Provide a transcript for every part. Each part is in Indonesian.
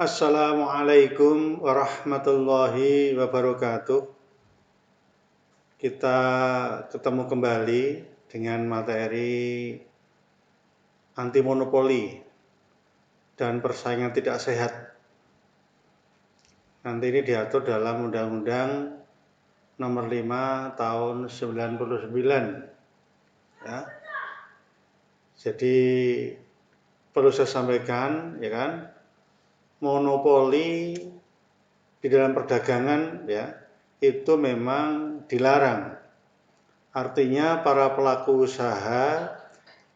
Assalamualaikum warahmatullahi wabarakatuh. Kita ketemu kembali dengan materi anti monopoli dan persaingan tidak sehat. Nanti ini diatur dalam Undang-Undang Nomor 5 Tahun 99. Ya. Jadi perlu saya sampaikan, ya kan, monopoli di dalam perdagangan ya itu memang dilarang. Artinya para pelaku usaha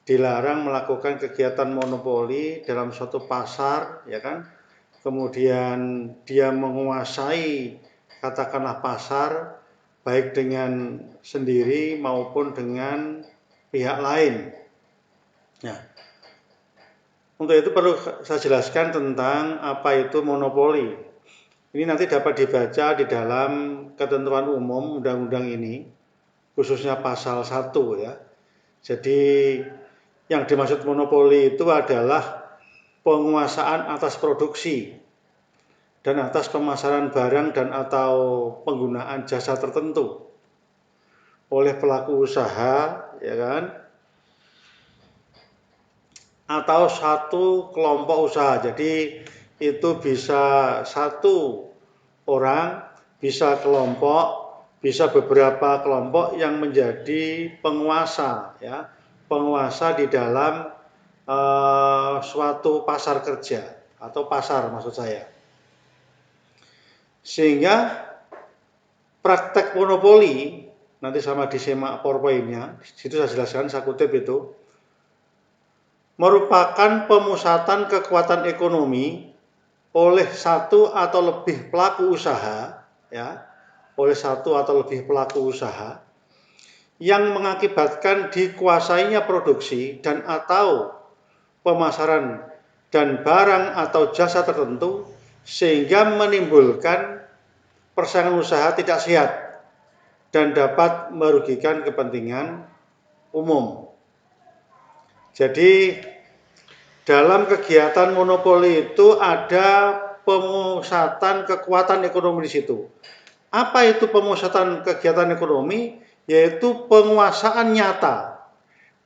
dilarang melakukan kegiatan monopoli dalam suatu pasar, ya kan? Kemudian dia menguasai katakanlah pasar baik dengan sendiri maupun dengan pihak lain. Nah, untuk itu perlu saya jelaskan tentang apa itu monopoli. Ini nanti dapat dibaca di dalam ketentuan umum undang-undang ini, khususnya pasal 1 ya. Jadi yang dimaksud monopoli itu adalah penguasaan atas produksi dan atas pemasaran barang dan atau penggunaan jasa tertentu oleh pelaku usaha, ya kan? Atau satu kelompok usaha. Jadi itu bisa satu orang, bisa kelompok, bisa beberapa kelompok yang menjadi penguasa, ya, penguasa di dalam suatu pasar kerja atau pasar maksud saya. Sehingga praktek monopoli nanti sama disimak PowerPoint-nya, situ saya jelaskan, saya kutip itu, merupakan pemusatan kekuatan ekonomi oleh satu atau lebih pelaku usaha, ya, oleh satu atau lebih pelaku usaha yang mengakibatkan dikuasainya produksi dan atau pemasaran dan barang atau jasa tertentu sehingga menimbulkan persaingan usaha tidak sehat dan dapat merugikan kepentingan umum. Jadi dalam kegiatan monopoli itu ada pemusatan kekuatan ekonomi di situ. Apa itu pemusatan kegiatan ekonomi? Yaitu penguasaan nyata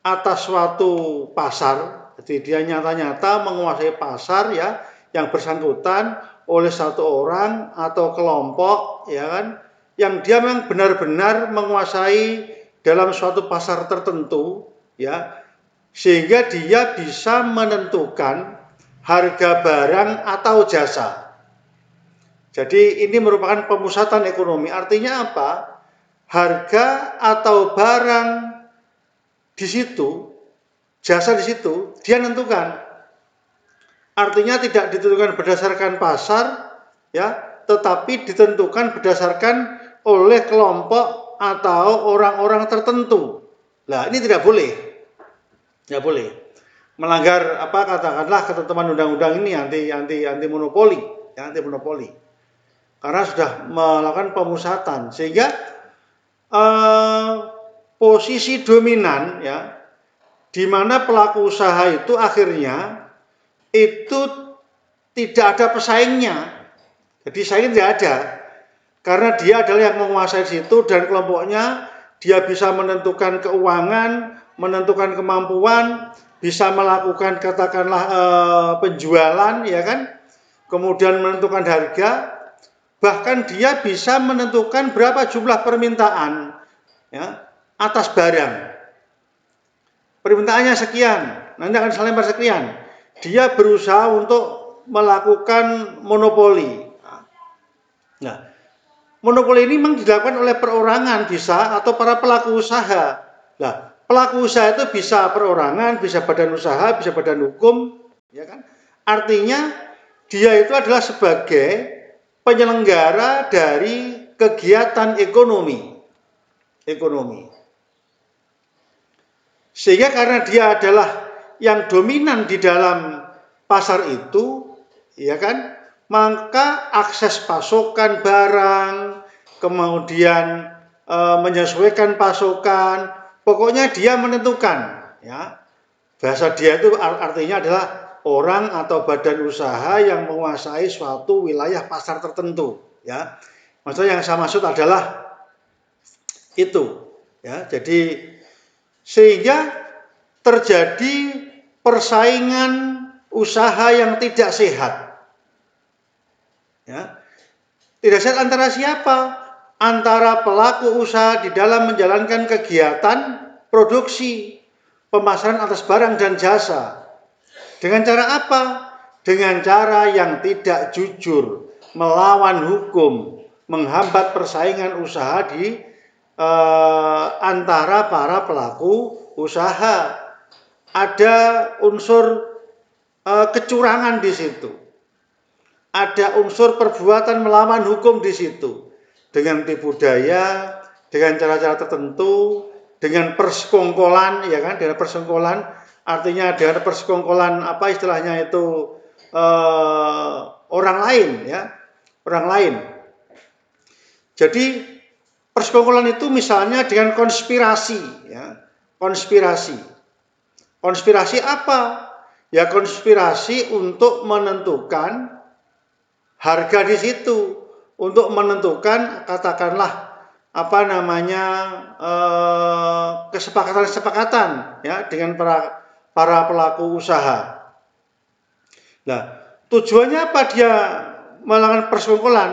atas suatu pasar. Jadi dia nyata-nyata menguasai pasar ya yang bersangkutan oleh satu orang atau kelompok, ya kan, yang dia memang benar-benar menguasai dalam suatu pasar tertentu, ya, sehingga dia bisa menentukan harga barang atau jasa. Jadi ini merupakan pemusatan ekonomi. Artinya apa? Harga atau barang di situ, jasa di situ, dia menentukan. Artinya tidak ditentukan berdasarkan pasar, ya, tetapi ditentukan berdasarkan oleh kelompok atau orang-orang tertentu. Nah, ini tidak boleh. Tidak boleh. Melanggar apa katakanlah ketentuan undang-undang ini anti monopoli, ya, anti monopoli. Karena sudah melakukan pemusatan sehingga posisi dominan ya di mana pelaku usaha itu akhirnya itu tidak ada pesaingnya. Jadi saing tidak ada. Karena dia adalah yang menguasai situ dan kelompoknya dia bisa menentukan keuangan, menentukan kemampuan, bisa melakukan katakanlah penjualan ya kan. Kemudian menentukan harga, bahkan dia bisa menentukan berapa jumlah permintaan ya atas barang. Permintaannya sekian, nanti akan saya lempar sekian. Dia berusaha untuk melakukan monopoli. Nah, monopoli ini memang dilakukan oleh perorangan bisa atau para pelaku usaha. Nah, pelaku usaha itu bisa perorangan, bisa badan usaha, bisa badan hukum, ya kan? Artinya dia itu adalah sebagai penyelenggara dari kegiatan ekonomi. Sehingga karena dia adalah yang dominan di dalam pasar itu, ya kan, maka akses pasokan barang, kemudian menyesuaikan pasokan, pokoknya dia menentukan, ya. Bahasa dia itu artinya adalah orang atau badan usaha yang menguasai suatu wilayah pasar tertentu, ya. Maksudnya yang saya maksud adalah itu, ya. Jadi sehingga terjadi persaingan usaha yang tidak sehat, ya. Tidak sehat antara siapa? Antara pelaku usaha di dalam menjalankan kegiatan produksi, pemasaran atas barang dan jasa. Dengan cara apa? Dengan cara yang tidak jujur, melawan hukum, menghambat persaingan usaha di antara para pelaku usaha. Ada unsur kecurangan di situ. Ada unsur perbuatan melawan hukum di situ. Dengan tipu daya, dengan cara-cara tertentu, dengan persekongkolan, ya kan? Dengan persekongkolan, artinya dengan persekongkolan apa istilahnya itu orang lain, ya, orang lain. Jadi persekongkolan itu misalnya dengan konspirasi, ya, konspirasi. Konspirasi apa? Ya konspirasi untuk menentukan harga di situ, untuk menentukan katakanlah apa namanya kesepakatan-kesepakatan, ya, dengan para pelaku usaha. Nah, tujuannya apa dia melakukan persekongkolan?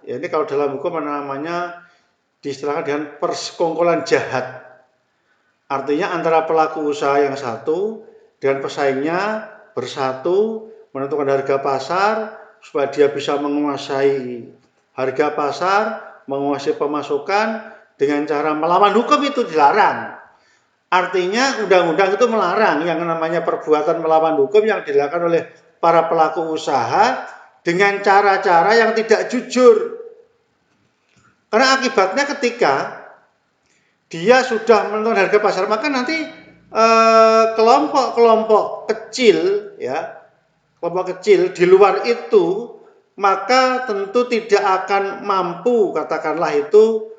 Ya, ini kalau dalam hukum namanya diistilahkan dengan persekongkolan jahat. Artinya antara pelaku usaha yang satu dengan pesaingnya bersatu menentukan harga pasar supaya dia bisa menguasai harga pasar, menguasai pemasukan dengan cara melawan hukum itu dilarang. Artinya undang-undang itu melarang yang namanya perbuatan melawan hukum yang dilakukan oleh para pelaku usaha dengan cara-cara yang tidak jujur. Karena akibatnya ketika dia sudah menentukan harga pasar, maka nanti kelompok-kelompok kecil, ya, kelompok kecil di luar itu, maka tentu tidak akan mampu, katakanlah itu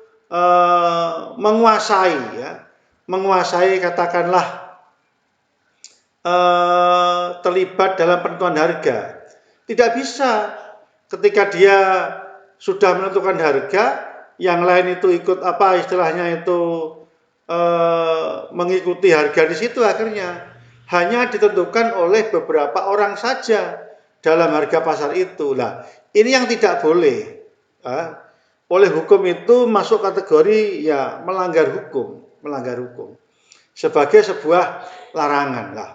menguasai, ya, menguasai katakanlah terlibat dalam penentuan harga. Tidak bisa ketika dia sudah menentukan harga, yang lain itu ikut apa istilahnya itu mengikuti harga di situ, akhirnya hanya ditentukan oleh beberapa orang saja dalam harga pasar itu. Nah, ini yang tidak boleh. Oleh hukum itu masuk kategori ya melanggar hukum sebagai sebuah larangan. Lah,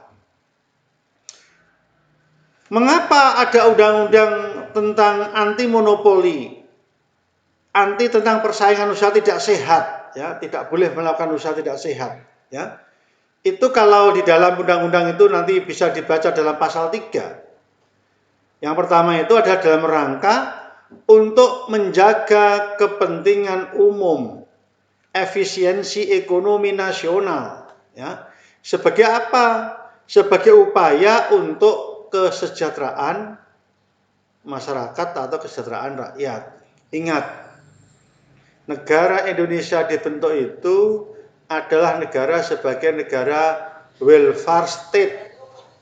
mengapa ada undang-undang tentang anti monopoli, anti tentang persaingan usaha tidak sehat, ya, tidak boleh melakukan usaha tidak sehat, ya. Itu kalau di dalam undang-undang itu nanti bisa dibaca dalam pasal 3. Yang pertama itu adalah dalam rangka untuk menjaga kepentingan umum, efisiensi ekonomi nasional, ya. Sebagai apa? Sebagai upaya untuk kesejahteraan masyarakat atau kesejahteraan rakyat. Ingat, negara Indonesia dibentuk itu adalah negara sebagai negara welfare state,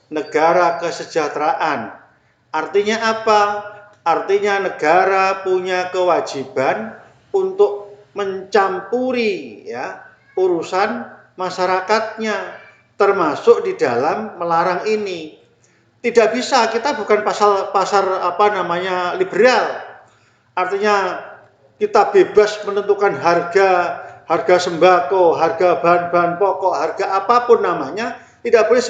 negara kesejahteraan. Artinya apa? Artinya negara punya kewajiban untuk mencampuri, ya, urusan masyarakatnya, termasuk di dalam melarang ini. Tidak bisa, kita bukan pasar apa namanya liberal. Artinya kita bebas menentukan harga sembako, harga bahan-bahan pokok, harga apapun namanya, tidak boleh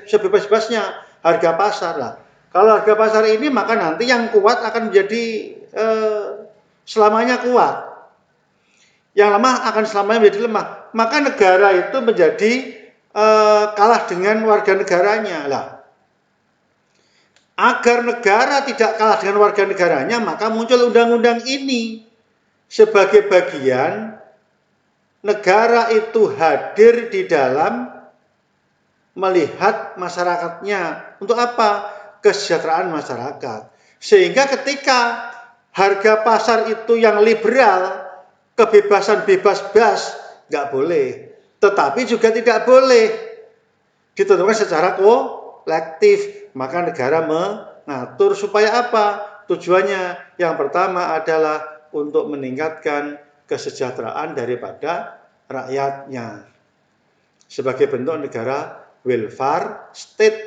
sebebas-bebasnya harga pasar lah. Kalau harga pasar ini maka nanti yang kuat akan menjadi selamanya kuat, yang lemah akan selamanya menjadi lemah. Maka negara itu menjadi kalah dengan warga negaranya lah. Agar negara tidak kalah dengan warga negaranya, maka muncul undang-undang ini sebagai bagian negara itu hadir di dalam melihat masyarakatnya. Untuk apa? Kesejahteraan masyarakat. Sehingga ketika harga pasar itu yang liberal, kebebasan bebas-bebas, nggak boleh. Tetapi juga tidak boleh ditentukan secara kolektif, maka negara mengatur supaya apa? Tujuannya yang pertama adalah untuk meningkatkan kesejahteraan daripada rakyatnya. Sebagai bentuk negara welfare state,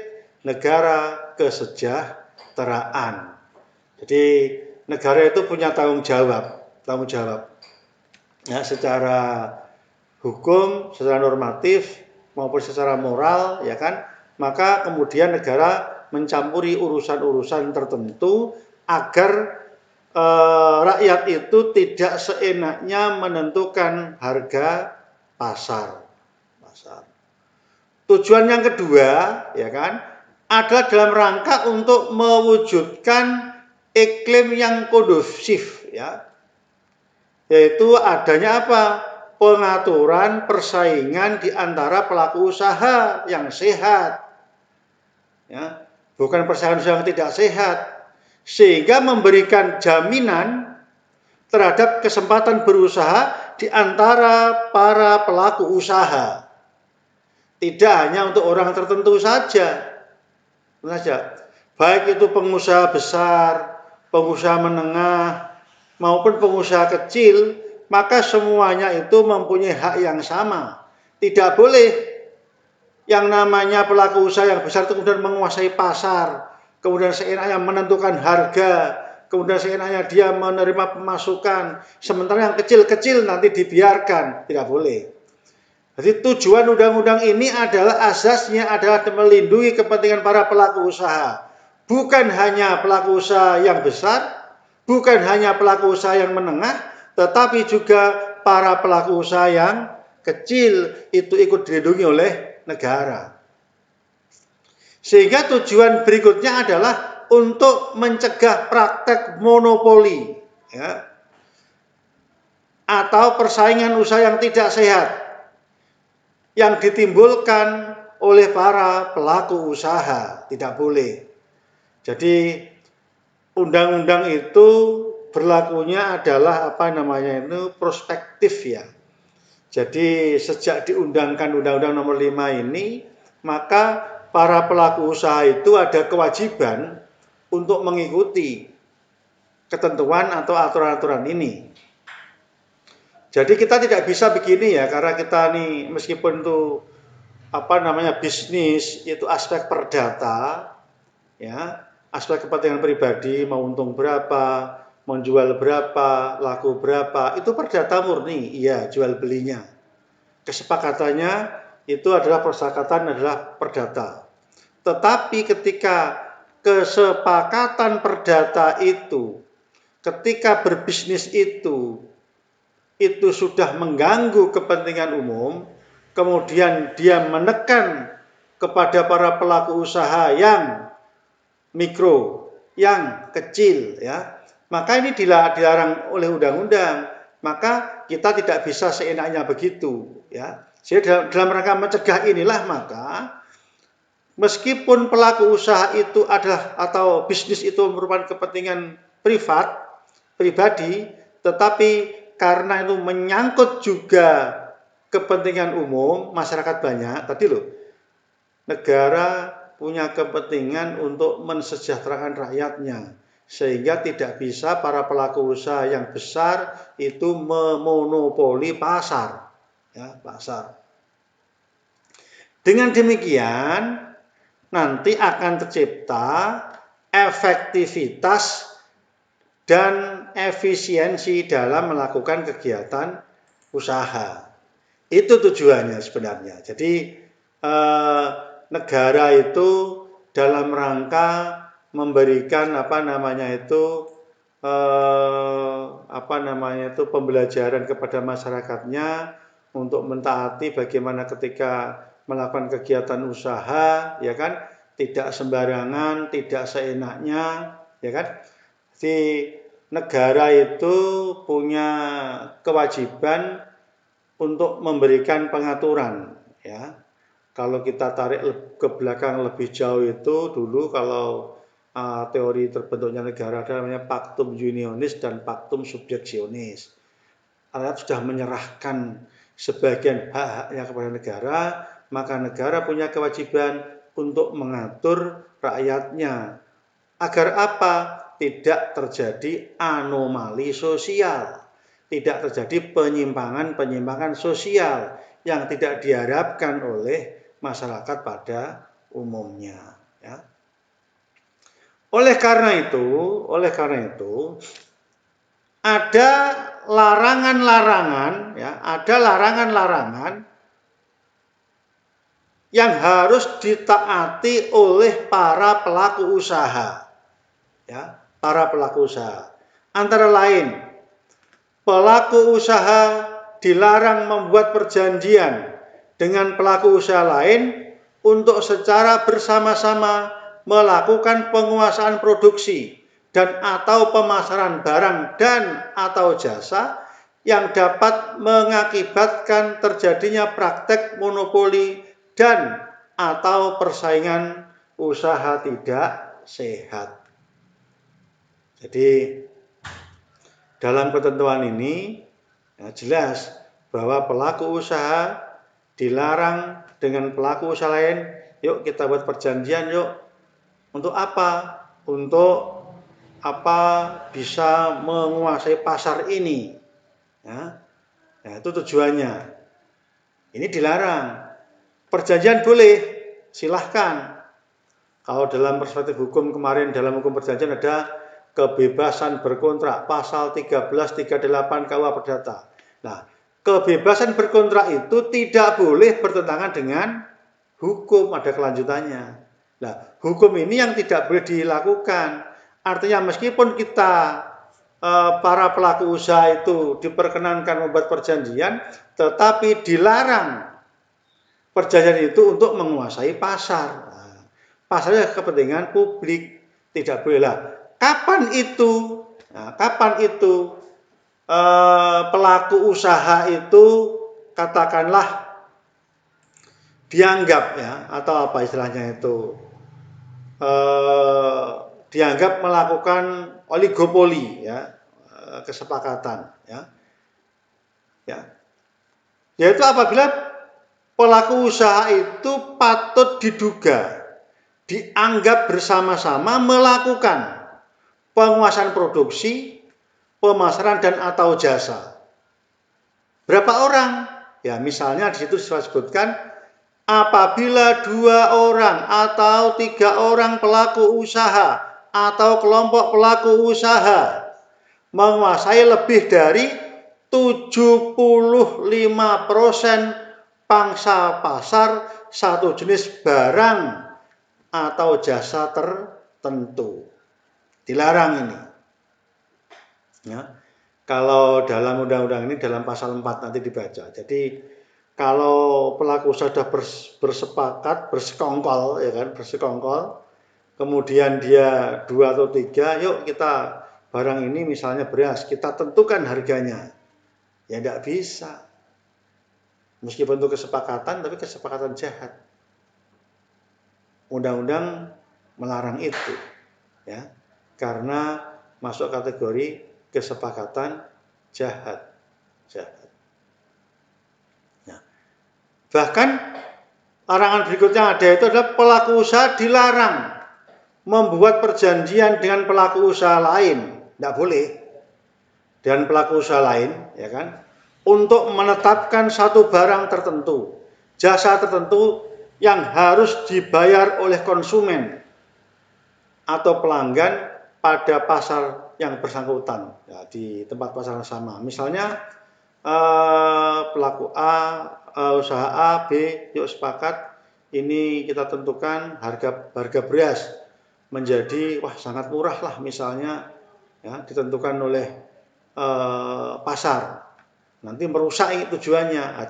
negara kesejahteraan. Jadi negara itu punya tanggung jawab ya, secara hukum, secara normatif maupun secara moral, ya kan? Maka kemudian negara mencampuri urusan-urusan tertentu agar rakyat itu tidak seenaknya menentukan harga pasar. Tujuan yang kedua, ya kan, adalah dalam rangka untuk mewujudkan iklim yang kondusif, ya, yaitu adanya apa? Pengaturan persaingan di antara pelaku usaha yang sehat, ya, bukan persaingan yang tidak sehat, sehingga memberikan jaminan terhadap kesempatan berusaha di antara para pelaku usaha. Tidak hanya untuk orang tertentu saja. Baik itu pengusaha besar, pengusaha menengah, maupun pengusaha kecil, maka semuanya itu mempunyai hak yang sama. Tidak boleh yang namanya pelaku usaha yang besar itu kemudian menguasai pasar, kemudian seenaknya menentukan harga, kemudian seenaknya dia menerima pemasukan, sementara yang kecil-kecil nanti dibiarkan. Tidak boleh. Jadi tujuan undang-undang ini adalah asasnya adalah melindungi kepentingan para pelaku usaha. Bukan hanya pelaku usaha yang besar, bukan hanya pelaku usaha yang menengah, tetapi juga para pelaku usaha yang kecil itu ikut dilindungi oleh negara. Sehingga tujuan berikutnya adalah untuk mencegah praktek monopoli, ya, atau persaingan usaha yang tidak sehat yang ditimbulkan oleh para pelaku usaha. Tidak boleh. Jadi undang-undang itu berlakunya adalah prospektif, ya. Jadi sejak diundangkan Undang-Undang Nomor 5 ini, maka para pelaku usaha itu ada kewajiban untuk mengikuti ketentuan atau aturan-aturan ini. Jadi kita tidak bisa begini, ya, karena kita nih meskipun itu bisnis itu aspek perdata, ya, aspek kepentingan pribadi, mau untung berapa, menjual berapa, laku berapa, itu perdata murni, iya, jual belinya. Kesepakatannya itu adalah persepakatan adalah perdata. Tetapi ketika kesepakatan perdata itu, ketika berbisnis itu sudah mengganggu kepentingan umum, kemudian dia menekan kepada para pelaku usaha yang mikro, yang kecil, ya, maka ini dilarang oleh undang-undang. Maka kita tidak bisa seenaknya begitu, ya. Jadi dalam rangka mencegah inilah maka meskipun pelaku usaha itu adalah atau bisnis itu merupakan kepentingan pribadi, tetapi karena itu menyangkut juga kepentingan umum masyarakat banyak, tadi loh, negara punya kepentingan untuk mensejahterakan rakyatnya, sehingga tidak bisa para pelaku usaha yang besar itu memonopoli pasar, ya, pasar. Dengan demikian nanti akan tercipta efektivitas dan efisiensi dalam melakukan kegiatan usaha. Itu tujuannya sebenarnya. Jadi negara itu dalam rangka memberikan pembelajaran kepada masyarakatnya untuk mentaati bagaimana ketika melakukan kegiatan usaha, ya kan, tidak sembarangan, tidak seenaknya, ya kan. Di negara itu punya kewajiban untuk memberikan pengaturan, ya. Kalau kita tarik ke belakang lebih jauh itu dulu kalau teori terbentuknya negara ada namanya Pactum Unionis dan Pactum Subjektionis. Rakyat sudah menyerahkan sebagian hak-haknya kepada negara, maka negara punya kewajiban untuk mengatur rakyatnya. Agar apa? Tidak terjadi anomali sosial, tidak terjadi penyimpangan-penyimpangan sosial yang tidak diharapkan oleh masyarakat pada umumnya. Ya. Oleh karena itu, ada larangan-larangan, ya, ada larangan-larangan yang harus ditaati oleh para pelaku usaha. Ya, para pelaku usaha. Antara lain, pelaku usaha dilarang membuat perjanjian dengan pelaku usaha lain untuk secara bersama-sama melakukan penguasaan produksi dan atau pemasaran barang dan atau jasa yang dapat mengakibatkan terjadinya praktek monopoli dan atau persaingan usaha tidak sehat. Jadi dalam ketentuan ini ya, jelas bahwa pelaku usaha dilarang dengan pelaku usaha lain, yuk kita buat perjanjian yuk. Untuk apa? Untuk apa bisa menguasai pasar ini. Ya, nah, itu tujuannya. Ini dilarang. Perjanjian boleh, silahkan. Kalau dalam perspektif hukum kemarin dalam hukum perjanjian ada kebebasan berkontrak pasal 1338 KUH Perdata. Nah, kebebasan berkontrak itu tidak boleh bertentangan dengan hukum, ada kelanjutannya. Nah, hukum ini yang tidak boleh dilakukan. Artinya meskipun kita para pelaku usaha itu diperkenankan membuat perjanjian, tetapi dilarang perjanjian itu untuk menguasai pasar. Nah, pasarnya kepentingan publik, tidak boleh lah. Kapan itu? Nah, kapan itu pelaku usaha itu katakanlah dianggap ya atau apa istilahnya itu dianggap melakukan oligopoli ya kesepakatan ya yaitu apabila pelaku usaha itu patut diduga dianggap bersama-sama melakukan penguasaan produksi, pemasaran dan atau jasa. Berapa orang? Ya misalnya di situ disebutkan apabila 2 orang atau 3 orang pelaku usaha atau kelompok pelaku usaha menguasai lebih dari 75% pangsa pasar satu jenis barang atau jasa tertentu. Dilarang ini. Ya. Kalau dalam undang-undang ini dalam pasal 4 nanti dibaca. Jadi kalau pelaku usaha sudah bersepakat, bersekongkol, ya kan, bersekongkol, kemudian dia 2 atau 3, yuk kita barang ini misalnya beras, kita tentukan harganya. Ya tidak bisa. Meskipun itu kesepakatan, tapi kesepakatan jahat. Undang-undang melarang itu. Ya. Karena masuk kategori kesepakatan jahat. Nah, bahkan larangan berikutnya ada itu adalah pelaku usaha dilarang membuat perjanjian dengan pelaku usaha lain, tidak boleh. Dan pelaku usaha lain, ya kan, untuk menetapkan satu barang tertentu, jasa tertentu yang harus dibayar oleh konsumen atau pelanggan pada pasar yang bersangkutan ya, di tempat pasar yang sama. Misalnya pelaku A, usaha A, B, yuk sepakat ini kita tentukan harga beras menjadi sangat murah lah misalnya ya, ditentukan oleh pasar. Nanti merusak tujuannya,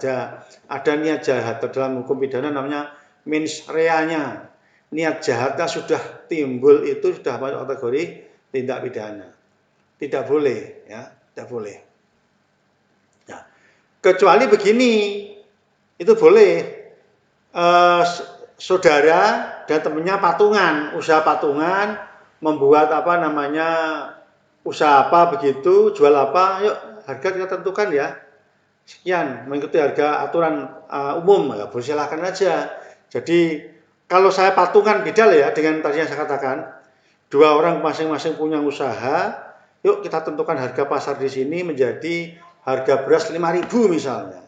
ada niat jahat. Dalam hukum pidana namanya mens reanya. Niat jahatnya sudah timbul itu sudah masuk kategori tindak pidana. Tidak boleh ya, tidak boleh. Nah, kecuali begini, itu boleh saudara dan temannya patungan, usaha patungan, membuat usaha apa begitu, jual apa, yuk harga kita tentukan ya, sekian, mengikuti harga aturan umum, ya boleh silakan aja. Jadi kalau saya patungan beda lah ya dengan tadi yang saya katakan, dua orang masing-masing punya usaha, yuk kita tentukan harga pasar di sini menjadi harga beras 5.000 misalnya,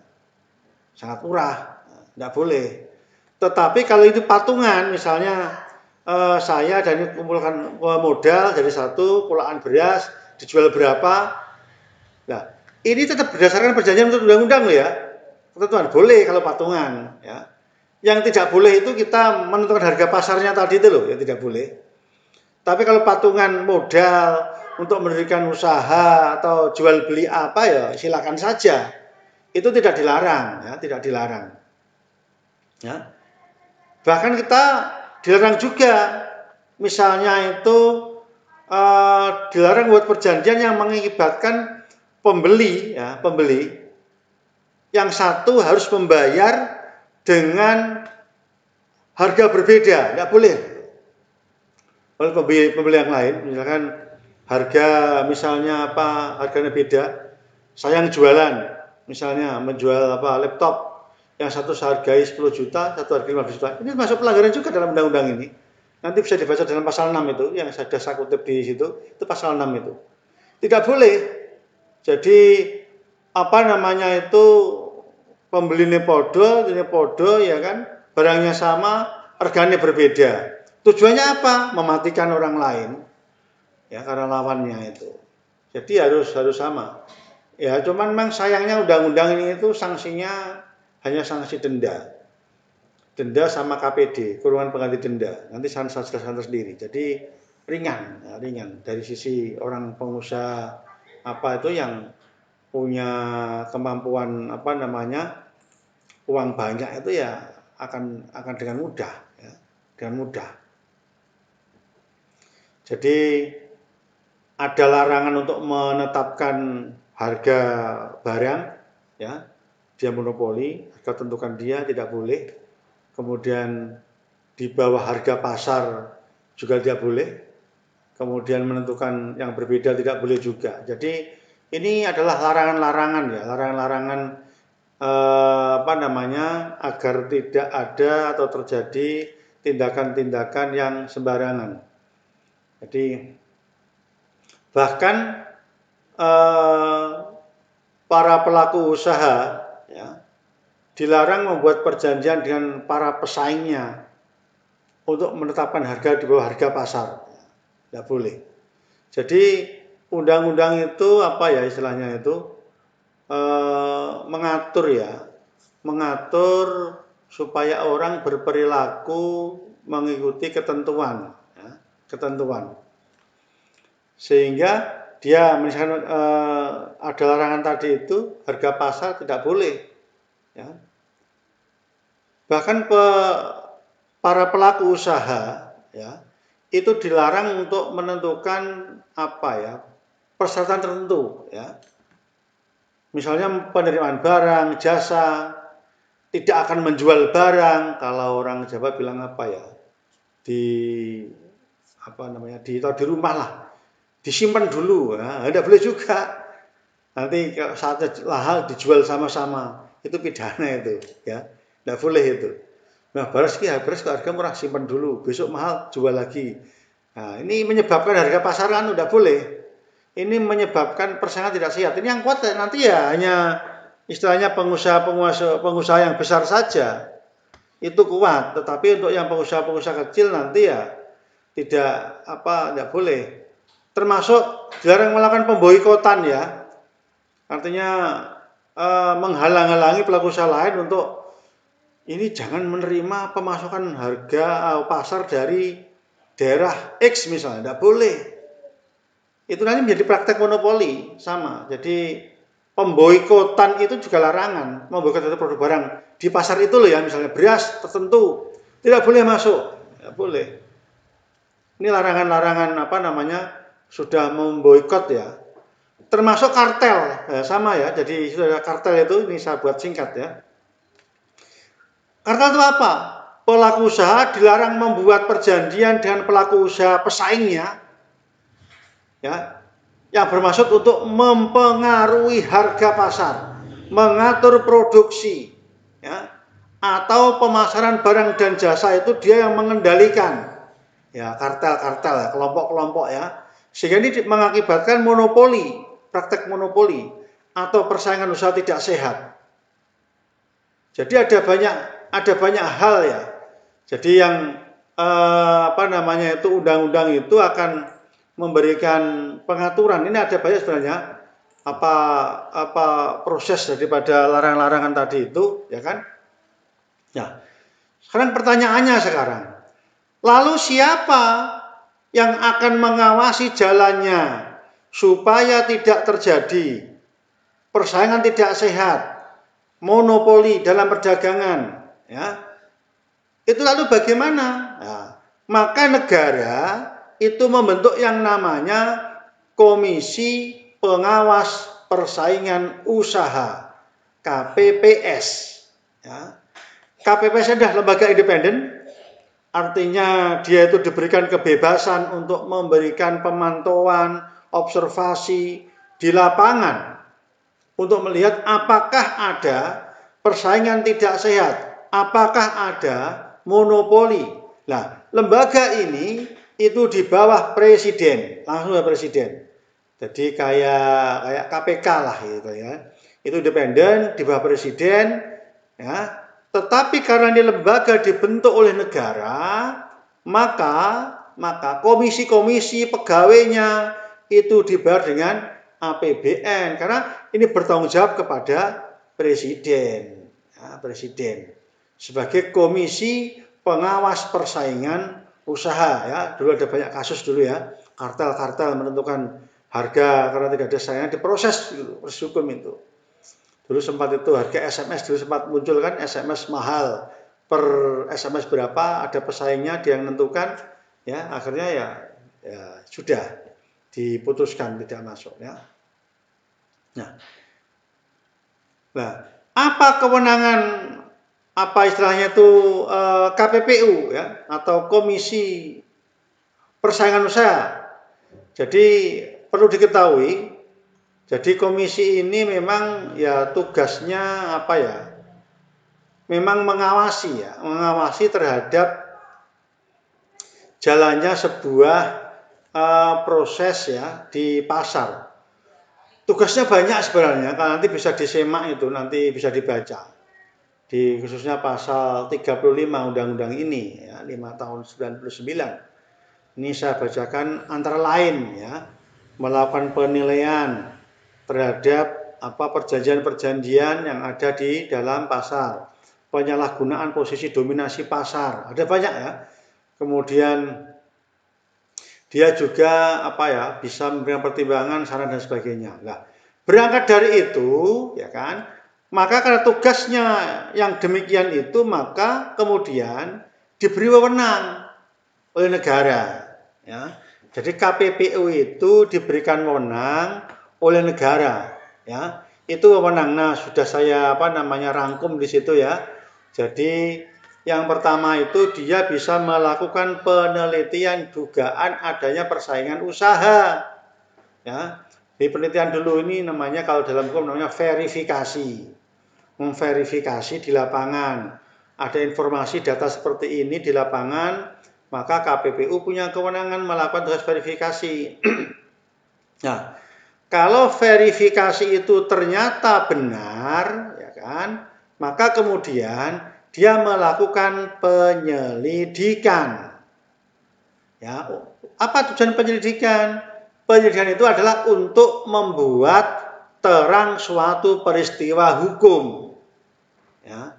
sangat murah, tidak boleh. Tetapi kalau itu patungan, misalnya saya dan ini kumpulkan modal dari satu pulaan beras dijual berapa, nah ini tetap berdasarkan perjanjian menurut undang-undang loh ya, ketentuan boleh kalau patungan ya. Yang tidak boleh itu kita menentukan harga pasarnya tadi itu loh, ya tidak boleh. Tapi kalau patungan modal untuk mendirikan usaha atau jual beli apa ya silakan saja. Itu tidak dilarang, ya, tidak dilarang. Ya. Bahkan kita dilarang juga, misalnya itu dilarang buat perjanjian yang mengakibatkan pembeli, ya, pembeli yang satu harus membayar dengan harga berbeda, tidak boleh. Oleh pembeli yang lain, misalkan harga misalnya apa harganya beda, saya yang jualan, misalnya menjual apa laptop, yang satu sehargai 10 juta, satu harga 15 juta. Ini masuk pelanggaran juga dalam undang-undang ini. Nanti bisa dibaca dalam pasal 6 itu, yang saya kutip di situ, itu pasal 6 itu. Tidak boleh. Jadi apa namanya itu pembeli ini podo ya kan, barangnya sama, harganya berbeda. Tujuannya apa? Mematikan orang lain, ya karena lawannya itu. Jadi harus sama. Ya cuman memang sayangnya undang-undang ini itu sanksinya hanya sanksi denda. Denda sama KPD, kurungan pengganti denda. Nanti saya jelaskan sendiri. Jadi ringan, ya, ringan dari sisi orang pengusaha apa itu yang punya kemampuan apa namanya uang banyak itu ya akan dengan mudah, ya, dengan mudah. Jadi ada larangan untuk menetapkan harga barang, ya, dia monopoli, harga tentukan dia tidak boleh. Kemudian di bawah harga pasar juga tidak boleh. Kemudian menentukan yang berbeda tidak boleh juga. Jadi ini adalah larangan-larangan ya, larangan-larangan apa namanya agar tidak ada atau terjadi tindakan-tindakan yang sembarangan. Jadi bahkan para pelaku usaha ya, dilarang membuat perjanjian dengan para pesaingnya untuk menetapkan harga di bawah harga pasar. Tidak boleh. Jadi undang-undang itu apa ya istilahnya itu mengatur ya, mengatur supaya orang berperilaku mengikuti ketentuan, ya, ketentuan. Sehingga dia misalkan ada larangan tadi itu harga pasar tidak boleh, ya. Bahkan para pelaku usaha, ya, itu dilarang untuk menentukan apa ya persyaratan tertentu, ya. Misalnya penerimaan barang, jasa, tidak akan menjual barang. Kalau orang Jawa bilang apa ya, di apa namanya di rumah lah, disimpan dulu, nah, tidak boleh juga. Nanti saatnya lahal dijual sama-sama, itu pidana itu, ya, tidak boleh itu. Nah, beras harga murah simpan dulu, besok mahal jual lagi. Nah, ini menyebabkan harga pasaran udah boleh. Ini menyebabkan persaingan tidak sehat. Ini yang kuat nanti ya hanya istilahnya pengusaha yang besar saja itu kuat, tetapi untuk yang pengusaha kecil nanti ya tidak boleh. Termasuk dilarang melakukan pemboikotan ya. Artinya menghalang-halangi pelaku usaha lain untuk ini jangan menerima pemasukan harga pasar dari daerah X misalnya, tidak boleh. Itu nanti menjadi praktek monopoli sama. Jadi pemboikotan itu juga larangan. Memboikot produk barang di pasar itu loh ya, misalnya beras tertentu tidak boleh masuk, tidak boleh. Ini larangan-larangan apa namanya sudah memboikot ya. Termasuk kartel, ya, sama ya. Jadi sudah kartel itu ini saya buat singkat ya. Kartel itu apa? Pelaku usaha dilarang membuat perjanjian dengan pelaku usaha pesaingnya, ya, yang bermaksud untuk mempengaruhi harga pasar, mengatur produksi, ya, atau pemasaran barang dan jasa itu dia yang mengendalikan. Ya, kartel-kartel, kelompok-kelompok ya. Sehingga ini mengakibatkan monopoli, praktek monopoli atau persaingan usaha tidak sehat. Jadi ada banyak hal ya. Jadi yang itu undang-undang itu akan memberikan pengaturan. Ini ada banyak sebenarnya apa proses daripada larangan-larangan tadi itu, ya kan? Nah, sekarang pertanyaannya sekarang, lalu siapa yang akan mengawasi jalannya supaya tidak terjadi persaingan tidak sehat, monopoli dalam perdagangan, ya? Itu lalu bagaimana? Nah, maka negara itu membentuk yang namanya Komisi Pengawas Persaingan Usaha, KPPS. Ya. KPPS adalah lembaga independen, artinya dia itu diberikan kebebasan untuk memberikan pemantauan, observasi di lapangan untuk melihat apakah ada persaingan tidak sehat, apakah ada monopoli. Nah, lembaga ini itu di bawah presiden, langsung ke presiden. Jadi kayak KPK lah gitu ya. Itu independen di bawah presiden, ya. Tetapi karena ini lembaga dibentuk oleh negara, maka komisi-komisi pegawainya itu dibayar dengan APBN karena ini bertanggung jawab kepada presiden, ya, presiden sebagai komisi pengawas persaingan usaha ya. Dulu ada banyak kasus dulu ya, kartel-kartel menentukan harga karena tidak ada saingan, diproses proses hukum itu. Dulu sempat itu harga SMS dulu sempat muncul kan, SMS mahal per SMS berapa, ada pesaingnya dia yang menentukan ya, akhirnya ya sudah diputuskan tidak masuk ya. Nah, apa kewenangan apa istilahnya itu KPPU ya atau Komisi Persaingan Usaha. Jadi perlu diketahui, jadi komisi ini memang ya tugasnya apa ya? Memang mengawasi terhadap jalannya sebuah proses ya di pasar. Tugasnya banyak sebenarnya, kan nanti bisa disemak itu, nanti bisa dibaca. Di khususnya pasal 35 undang-undang ini ya, 5 tahun 99. Ini saya bacakan antara lain ya, melakukan penilaian terhadap perjanjian-perjanjian yang ada di dalam pasar, penyalahgunaan posisi dominasi pasar, ada banyak ya. Kemudian dia juga bisa memberikan pertimbangan, saran dan sebagainya. Nah, berangkat dari itu, ya kan, maka karena tugasnya yang demikian itu, maka kemudian diberi wewenang oleh negara. Ya. Jadi KPPU itu diberikan wewenang oleh negara. Ya. Itu wewenang. Nah, sudah saya rangkum di situ ya. Jadi yang pertama itu dia bisa melakukan penelitian dugaan adanya persaingan usaha. Ya. Di penelitian dulu ini namanya, kalau dalam hukum namanya verifikasi. Memverifikasi di lapangan. Ada informasi data seperti ini di lapangan, maka KPPU punya kewenangan melakukan tugas verifikasi. Nah, kalau verifikasi itu ternyata benar, ya kan, maka kemudian dia melakukan penyelidikan. Ya, apa tujuan penyelidikan? Penyelidikan itu adalah untuk membuat terang suatu peristiwa hukum. Ya.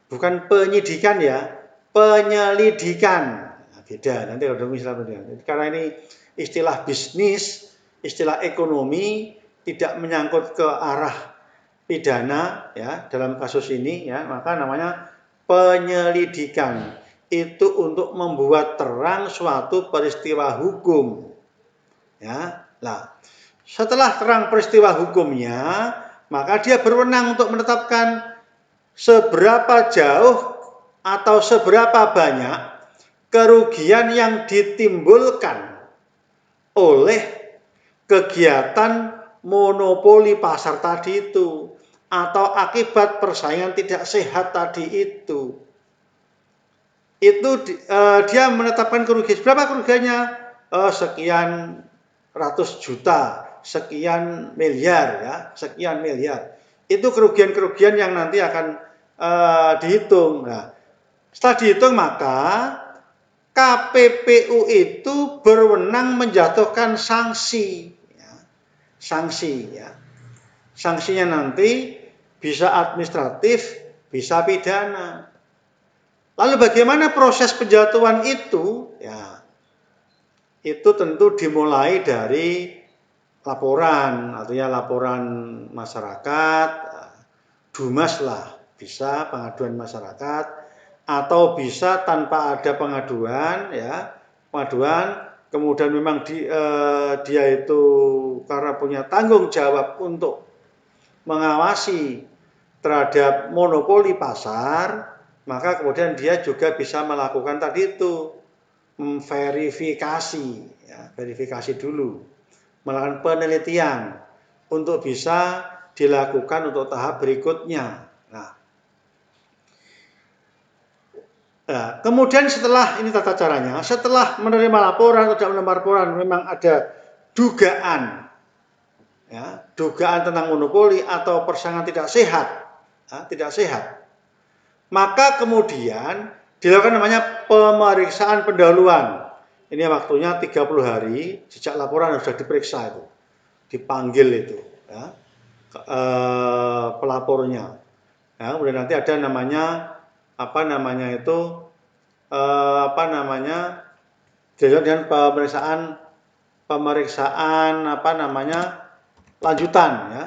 Bukan penyidikan ya, penyelidikan. Nah, beda, nanti kalau istilah penyidikan. Karena ini istilah bisnis, istilah ekonomi, tidak menyangkut ke arah pidana ya dalam kasus ini ya, maka namanya penyelidikan. Itu untuk membuat terang suatu peristiwa hukum. Ya. Nah, setelah terang peristiwa hukumnya, maka dia berwenang untuk menetapkan seberapa jauh atau seberapa banyak kerugian yang ditimbulkan oleh kegiatan monopoli pasar tadi itu. atau akibat persaingan tidak sehat tadi itu dia menetapkan kerugian. Berapa kerugiannya? Sekian ratus juta, sekian miliar ya, sekian miliar. Itu kerugian-kerugian yang nanti akan dihitung. Nah, setelah dihitung maka KPPU itu berwenang menjatuhkan sanksi. Ya. Sanksi ya. Sanksinya nanti bisa administratif, bisa pidana. Lalu bagaimana proses penjatuhan itu? Ya, itu tentu dimulai dari laporan, artinya laporan masyarakat, Dumas lah, bisa pengaduan masyarakat, atau bisa tanpa ada pengaduan, ya, pengaduan, kemudian memang dia itu karena punya tanggung jawab untuk mengawasi terhadap monopoli pasar, maka kemudian dia juga bisa melakukan tadi itu, memverifikasi, ya, verifikasi dulu, melakukan penelitian untuk bisa dilakukan untuk tahap berikutnya. Nah, kemudian setelah ini tata caranya, setelah menerima laporan atau tidak menerima laporan, memang ada dugaan, ya, dugaan tentang monopoli atau persaingan tidak sehat, ya, tidak sehat. Maka kemudian dilakukan namanya pemeriksaan pendahuluan. Ini waktunya 30 hari sejak laporan sudah diperiksa itu, dipanggil itu, ya, pelapornya. Ya, kemudian nanti ada namanya dengan pemeriksaan lanjutan, ya.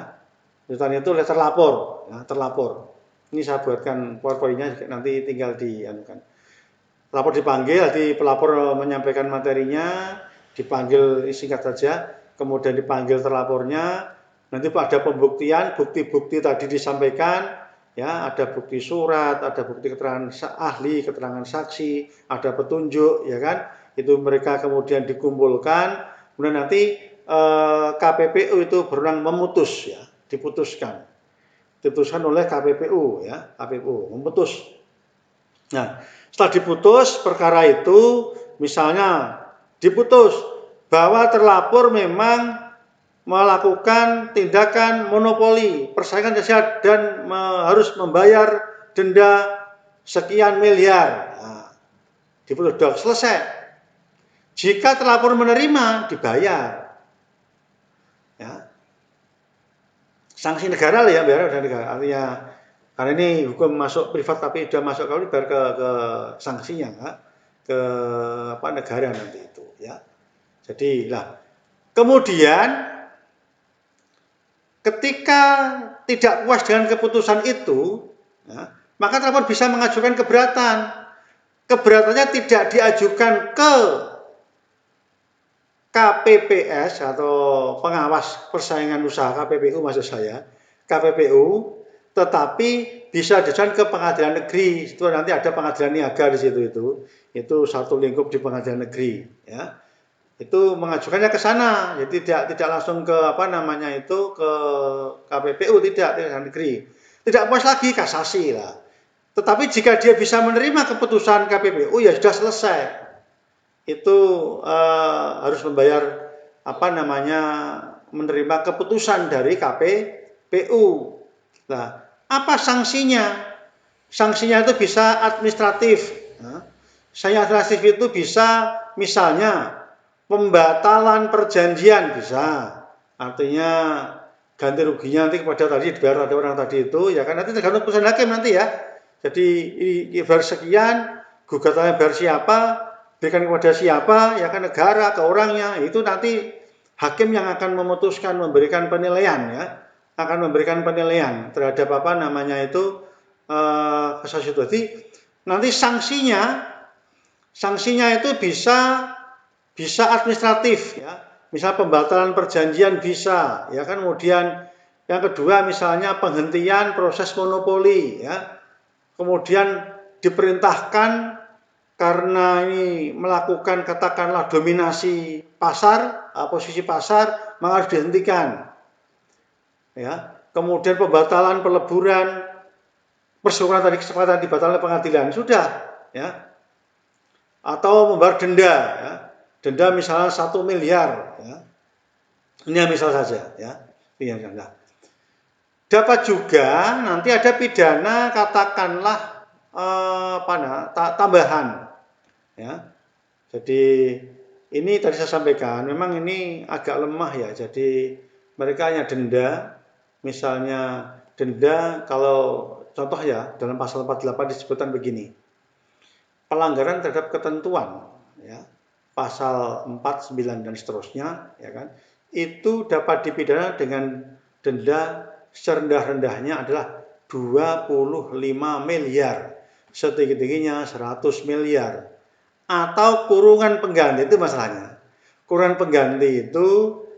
Lanjutan itu terlapor, ya, terlapor. Ini saya buatkan PowerPoint-nya nanti tinggal dianukan. Pelapor dipanggil, nanti pelapor menyampaikan materinya, dipanggil singkat saja, kemudian dipanggil terlapornya, nanti ada pembuktian, bukti-bukti tadi disampaikan, ya, ada bukti surat, ada bukti keterangan ahli, keterangan saksi, ada petunjuk, ya kan, itu mereka kemudian dikumpulkan, kemudian nanti KPPU itu berwenang memutus, ya, diputuskan oleh KPPU, ya, KPPU memutus. Nah, setelah diputus perkara itu, misalnya diputus bahwa terlapor memang melakukan tindakan monopoli, persaingan sehat dan harus membayar denda sekian miliar. Nah, diputus, sudah selesai. Jika terlapor menerima, dibayar. Ya. Sanksi negara lah ya, biar dari negara. Artinya karena ini hukum masuk privat tapi sudah masuk kalau biar ke sanksinya, ke negara nanti itu, ya. Jadi lah, kemudian ketika tidak puas dengan keputusan itu, ya, maka terlapor bisa mengajukan keberatan. Keberatannya tidak diajukan ke KPPS atau pengawas persaingan usaha, KPPU maksud saya, KPPU, tetapi bisa diajukan ke pengadilan negeri. Itu nanti ada pengadilan niaga di situ itu satu lingkup di pengadilan negeri, ya. Itu mengajukannya ke sana, jadi tidak langsung ke ke KPPU, tidak negeri. Tidak puas lagi kasasi lah. Tetapi jika dia bisa menerima keputusan KPPU, ya sudah selesai. Itu harus membayar menerima keputusan dari KPPU. Nah, apa sanksinya? Sanksinya itu bisa administratif. Nah, sanksi administratif itu bisa misalnya pembatalan perjanjian bisa. Artinya ganti ruginya nanti kepada tadi dibayar ada orang tadi itu, ya kan, nanti tergantung putusan hakim nanti ya. Jadi bayar sekian, gugatannya bayar siapa, berikan kepada siapa, ya kan, negara ke orangnya, itu nanti hakim yang akan memutuskan, memberikan penilaian, ya, akan memberikan penilaian terhadap kasasi. Jadi nanti sanksinya itu bisa administratif, ya, misal pembatalan perjanjian bisa, ya kan, kemudian yang kedua misalnya penghentian proses monopoli, ya, kemudian diperintahkan karena ini melakukan katakanlah dominasi pasar, posisi pasar, maka harus dihentikan, ya. kemudian pembatalan peleburan, persyukuran tadi kesepakatan dibatalkan oleh pengadilan, sudah, ya. Atau membayar denda, ya. Denda misalnya 1 miliar, ya. Ini misal saja, ya. Nah, dapat juga nanti ada pidana katakanlah tambahan, ya. Jadi ini tadi saya sampaikan, memang ini agak lemah ya. Jadi mereka hanya denda, misalnya denda kalau contoh ya dalam pasal 48 disebutkan begini, pelanggaran terhadap ketentuan, ya, pasal 4, 9 dan seterusnya, ya kan, itu dapat dipidana dengan denda serendah-rendahnya adalah 25 miliar, setinggi-tingginya 100 miliar, atau kurungan pengganti. Itu masalahnya. Kurungan pengganti itu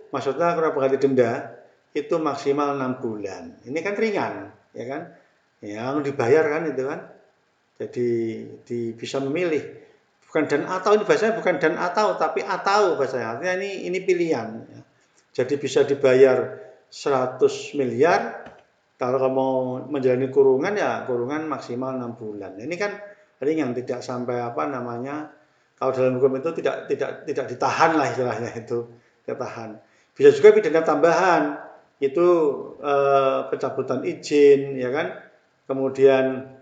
maksudnya kurungan pengganti denda itu maksimal 6 bulan. Ini kan ringan, ya kan? Yang dibayar kan itu kan. Jadi bisa memilih. Bukan dan atau, ini bahasanya bukan dan atau tapi atau bahasanya. Artinya ini pilihan, ya. Jadi bisa dibayar 100 miliar. Kalau kamu mau menjalani kurungan ya kurungan maksimal 6 bulan. Ini kan ringan, tidak sampai kalau dalam hukum itu tidak ditahan lah istilahnya itu, ditahan. Bisa juga pidana tambahan, itu pencabutan izin, ya kan. Kemudian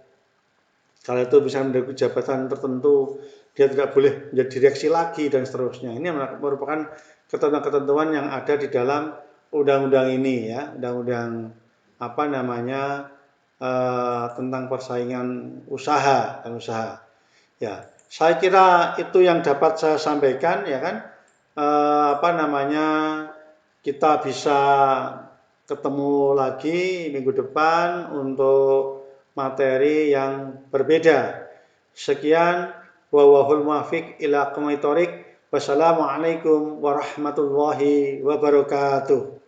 kalau itu bisa menduduki jabatan tertentu, dia tidak boleh menjadi direksi lagi dan seterusnya. Ini merupakan ketentuan-ketentuan yang ada di dalam undang-undang ini, ya, undang-undang tentang persaingan usaha dan usaha. Ya, saya kira itu yang dapat saya sampaikan, ya kan. Kita bisa ketemu lagi minggu depan untuk materi yang berbeda. Sekian, wallahul muwaffiq ila aqwamit thoriq. Wassalamualaikum warahmatullahi wabarakatuh.